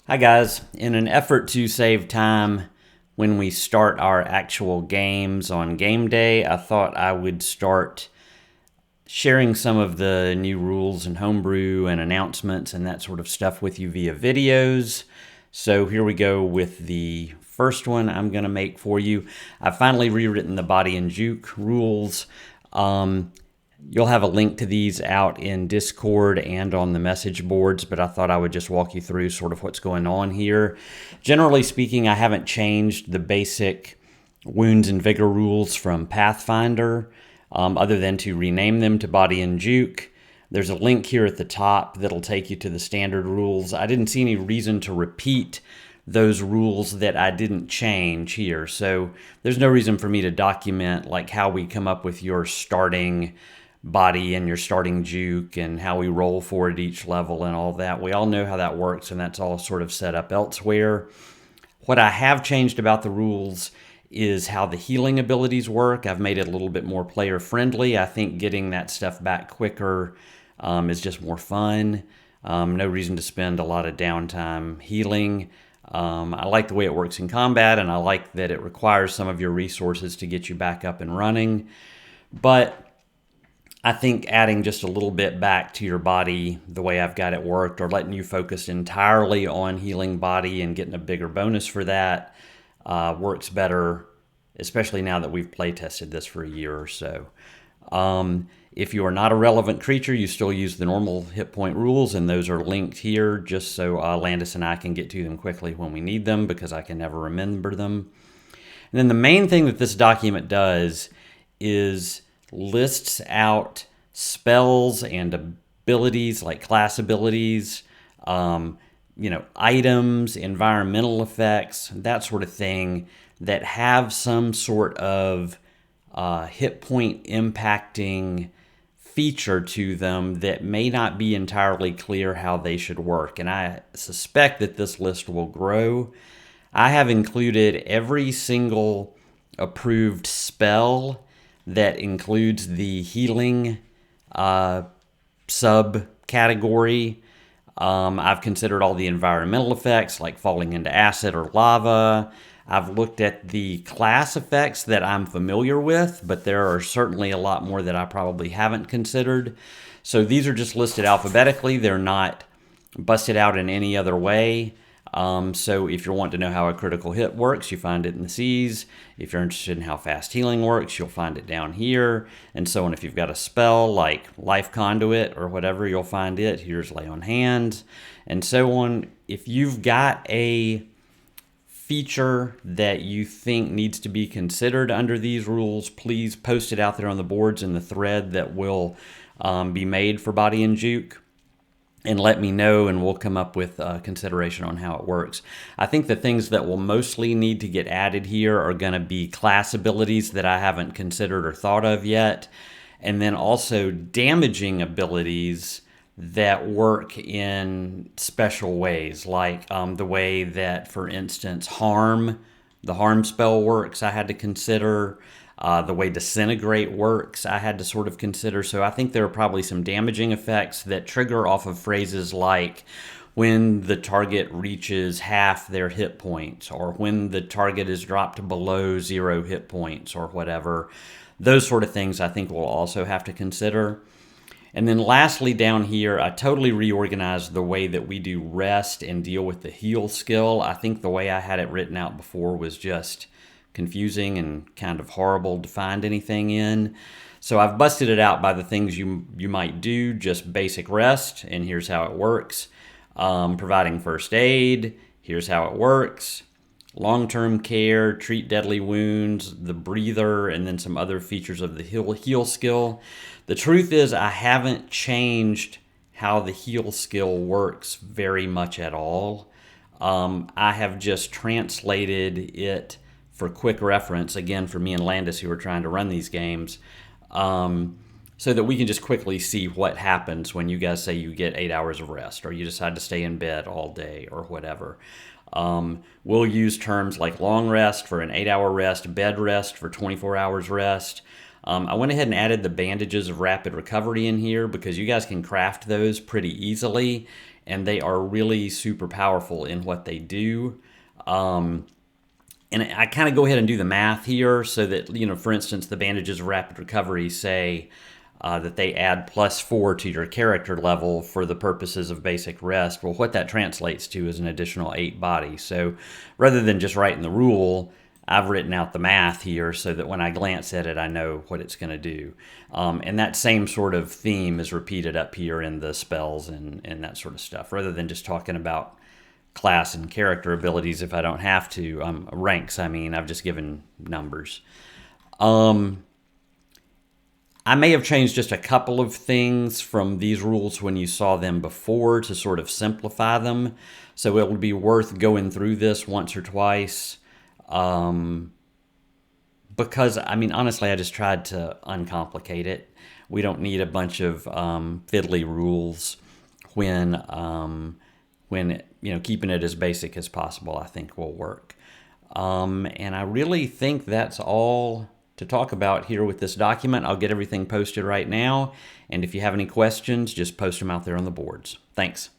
Hi guys, in an effort to save time when we start our actual games on game day, I thought I would start sharing some of the new rules and homebrew and announcements and that sort of stuff with you via videos. So here we go with the first one I'm going to make for you. I've finally rewritten the body and juke rules. You'll have a link to these out in Discord and on the message boards, but I thought I would just walk you through sort of what's going on here. Generally speaking, I haven't changed the basic Wounds and Vigor rules from Pathfinder, other than to rename them to Body and Juke. There's a link here at the top that'll take you to the standard rules. I didn't see any reason to repeat those rules that I didn't change here, so there's no reason for me to document like how we come up with your starting body and your starting juke and how we roll for it at each level and all that. We all know how that works, and that's all sort of set up elsewhere. What I have changed about the rules is how the healing abilities work. I've made it a little bit more player friendly. I think getting that stuff back quicker is just more fun. No reason to spend a lot of downtime healing. I like the way it works in combat, and I like that it requires some of your resources to get you back up and running. But I think adding just a little bit back to your body the way I've got it worked, or letting you focus entirely on healing body and getting a bigger bonus for that works better, especially now that we've play tested this for a year or so. If you are not a relevant creature, you still use the normal hit point rules, and those are linked here just so Landis and I can get to them quickly when we need them, because I can never remember them. And then the main thing that this document does is lists out spells and abilities, like class abilities, items, environmental effects, that sort of thing, that have some sort of hit point impacting feature to them that may not be entirely clear how they should work. And I suspect that this list will grow. I have included every single approved spell that includes the healing subcategory. I've considered all the environmental effects, like falling into acid or lava. I've looked at the class effects that I'm familiar with, but there are certainly a lot more that I probably haven't considered. So these are just listed alphabetically. They're not busted out in any other way. So if you want to know how a critical hit works, you find it in the C's. If you're interested in how fast healing works, you'll find it down here, and so on. If you've got a spell like Life Conduit or whatever, you'll find it. Here's Lay on Hands, and so on. If you've got a feature that you think needs to be considered under these rules, please post it out there on the boards in the thread that will be made for Body and Juke, and let me know, and we'll come up with consideration on how it works. I think the things that will mostly need to get added here are going to be class abilities that I haven't considered or thought of yet, and then also damaging abilities that work in special ways, like the way that, for instance, the harm spell works, I had to consider. The way Disintegrate works, I had to sort of consider. So I think there are probably some damaging effects that trigger off of phrases like when the target reaches half their hit points, or when the target is dropped below 0 hit points, or whatever. Those sort of things I think we'll also have to consider. And then lastly, down here, I totally reorganized the way that we do rest and deal with the heal skill. I think the way I had it written out before was just confusing and kind of horrible to find anything in. So I've busted it out by the things you might do. Just basic rest, and here's how it works. Providing first aid, here's how it works. Long-term care, treat deadly wounds, the breather, and then some other features of the heal skill. The truth is, I haven't changed how the heal skill works very much at all. I have just translated it for quick reference, again, for me and Landis, who are trying to run these games, so that we can just quickly see what happens when you guys say you get 8 hours of rest, or you decide to stay in bed all day, or whatever. We'll use terms like long rest for an 8-hour rest, bed rest for 24 hours rest. I went ahead and added the bandages of rapid recovery in here because you guys can craft those pretty easily, and they are really super powerful in what they do. Um, and I kind of go ahead and do the math here so that, for instance, the Bandages of Rapid Recovery say that they add +4 to your character level for the purposes of basic rest. Well, what that translates to is an additional 8 body. So rather than just writing the rule, I've written out the math here so that when I glance at it, I know what it's going to do. And that same sort of theme is repeated up here in the spells and that sort of stuff, rather than just talking about class and character abilities if I don't have to. Ranks, I've just given numbers. I may have changed just a couple of things from these rules when you saw them before to sort of simplify them. So it would be worth going through this once or twice. Because, honestly, I just tried to uncomplicate it. We don't need a bunch of fiddly rules when keeping it as basic as possible, I think will work. And I really think that's all to talk about here with this document. I'll get everything posted right now. And if you have any questions, just post them out there on the boards. Thanks.